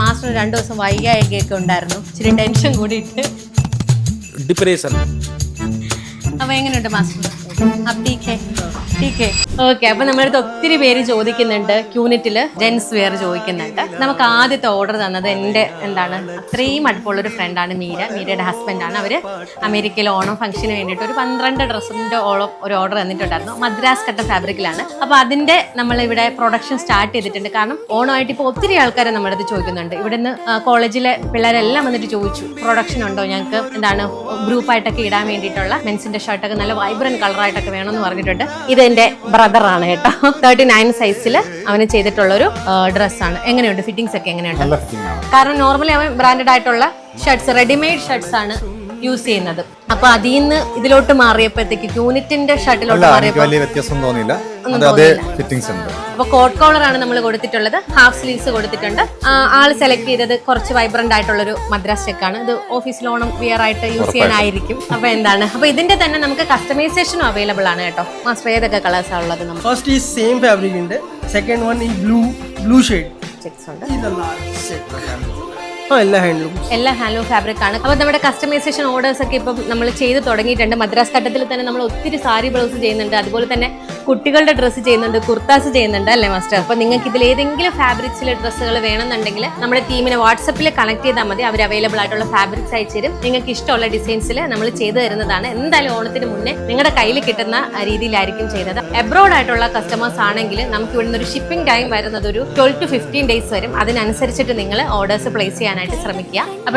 Master 2 ദിവസം വൈകിയൊക്കെ ഉണ്ടായിരുന്നു, ഇച്ചിരി ടെൻഷൻ കൂടിയിട്ട്. ഡിപ്രഷൻ. അപ്പൊ എങ്ങനെയുണ്ട് മാസ്റ്റർ? ഓക്കെ, അപ്പൊ നമ്മളടുത്ത് ഒത്തിരി പേര് ചോദിക്കുന്നുണ്ട്, ക്യൂനിറ്റില് ജെൻസ് വെയർ ചോദിക്കുന്നുണ്ട്. നമുക്ക് ആദ്യത്തെ ഓർഡർ തന്നത് എൻ്റെ അത്രയും അടുപ്പമുള്ളൊരു ഫ്രണ്ടാണ് മീരയുടെ ഹസ്ബൻഡാണ്. അവര് അമേരിക്കയിൽ ഓണം ഫംഗ്ഷന് വേണ്ടിയിട്ട് ഒരു 12 ഡ്രസ്സിന്റെ ഓളം ഒരു ഓർഡർ തന്നിട്ടുണ്ടായിരുന്നു. മദ്രാസ് കട്ട ഫാബ്രിക്കിലാണ്. അപ്പൊ അതിന്റെ നമ്മൾ ഇവിടെ പ്രൊഡക്ഷൻ സ്റ്റാർട്ട് ചെയ്തിട്ടുണ്ട്. കാരണം ഓണമായിട്ട് ഇപ്പോൾ ഒത്തിരി ആൾക്കാരെ നമ്മുടെ അടുത്ത് ചോദിക്കുന്നുണ്ട്. ഇവിടുന്ന് കോളേജിലെ പിള്ളേരെല്ലാം വന്നിട്ട് ചോദിച്ചു, പ്രൊഡക്ഷൻ ഉണ്ടോ, ഞങ്ങൾക്ക് ഗ്രൂപ്പായിട്ടൊക്കെ ഇടാൻ വേണ്ടിയിട്ടുള്ള മെൻസിന്റെ ഷർട്ടൊക്കെ നല്ല വൈബ്രന്റ് കളറായിട്ടൊക്കെ വേണമെന്ന് പറഞ്ഞിട്ടുണ്ട്. ഇത് എന്റെ ബ്രദറാണ് കേട്ടോ, 39 സൈസിൽ അവന് ചെയ്തിട്ടുള്ളൊരു ഡ്രസ്സാണ്. എങ്ങനെയുണ്ട് ഫിറ്റിംഗ്സ് ഒക്കെ എങ്ങനെയുണ്ട്? കാരണം നോർമലി അവൻ ബ്രാൻഡഡ് ആയിട്ടുള്ള ഷർട്ട്സ്, റെഡിമെയ്ഡ് ഷർട്ട്സ് ആണ് യൂസ് ചെയ്യുന്നത്. അപ്പൊ അതിൽ നിന്ന് ഇതിലോട്ട് മാറിയപ്പോഴത്തേക്ക് ക്യൂനിറ്റിന്റെ ഷർട്ടിലോട്ട് മാറിയപ്പോൾ വലിയ വ്യത്യാസം തോന്നിയില്ല. അപ്പൊ കോട്ട് കോളർ ആണ് നമ്മൾ കൊടുത്തിട്ടുള്ളത്, ഹാഫ് സ്ലീവ്സ് കൊടുത്തിട്ടുണ്ട്. ആള് സെലക്ട് ചെയ്തത് കുറച്ച് വൈബ്രന്റ് ആയിട്ടുള്ളൊരു മദ്രാസ് ചെക്കാണ്. ഇത് ഓഫീസിൽ ഓണം വിയർ ആയിട്ട് യൂസ് ചെയ്യാനായിരിക്കും. അപ്പൊ ഇതിന്റെ തന്നെ നമുക്ക് കസ്റ്റമൈസേഷനും അവൈലബിൾ ആണ് കേട്ടോ. മാസ്റ്റർ ഏതൊക്കെ കളേഴ്സ് ആണ് ഉള്ളത്? നമുക്ക് ഫസ്റ്റ് ഈ സെയിം ഫാബ്രിക് ഉണ്ട്, സെക്കൻഡ് വൺ ഈ ബ്ലൂ ഷെയ്ഡ് ചെക്സ് ഉണ്ട്. എല്ലാ ഹാൻഡ്ലൂം ഫാബ്രിക് ആണ്. അപ്പൊ നമ്മുടെ കസ്റ്റമൈസേഷൻ ഓർഡേഴ്സ് ഒക്കെ ഇപ്പം നമ്മൾ ചെയ്ത് തുടങ്ങിയിട്ടുണ്ട്. മദ്രാസ് ഘട്ടത്തിൽ തന്നെ നമ്മൾ ഒത്തിരി സാരി ബ്ലൗസ് ചെയ്യുന്നുണ്ട്, അതുപോലെ തന്നെ കുട്ടികളുടെ ഡ്രസ്സ് ചെയ്യുന്നുണ്ട്, കുർത്താസ് ചെയ്യുന്നുണ്ട് അല്ലേ മാസ്റ്റർ? അപ്പൊ നിങ്ങൾക്ക് ഇതിൽ ഏതെങ്കിലും ഫാബ്രിക്സിലെ ഡ്രസ്സുകൾ വേണമെന്നുണ്ടെങ്കിൽ നമ്മുടെ ടീമിനെ വാട്സപ്പിൽ കണക്ട് ചെയ്താൽ മതി. അവർ അവൈലബിൾ ആയിട്ടുള്ള ഫാബ്രിക്സ് അയച്ചു തരും. നിങ്ങൾക്ക് ഇഷ്ടമുള്ള ഡിസൈൻസിൽ നമ്മൾ ചെയ്തു തരുന്നതാണ്. എന്തായാലും ഓണത്തിന് മുന്നേ നിങ്ങളുടെ കയ്യിൽ കിട്ടുന്ന രീതിയിലായിരിക്കും ചെയ്യുന്നത്. എബ്രോഡ് ആയിട്ടുള്ള കസ്റ്റമേഴ്സ് ആണെങ്കിൽ നമുക്ക് ഇവിടുന്ന് ഒരു ഷിപ്പിംഗ് ടൈം വരുന്നത് ഒരു 12 to 15 days വരും. അതിനനുസരിച്ചിട്ട് നിങ്ങൾ ഓർഡേഴ്സ് പ്ലേസ് ചെയ്യാനായിട്ട് ശ്രമിക്കുക. അപ്പൊ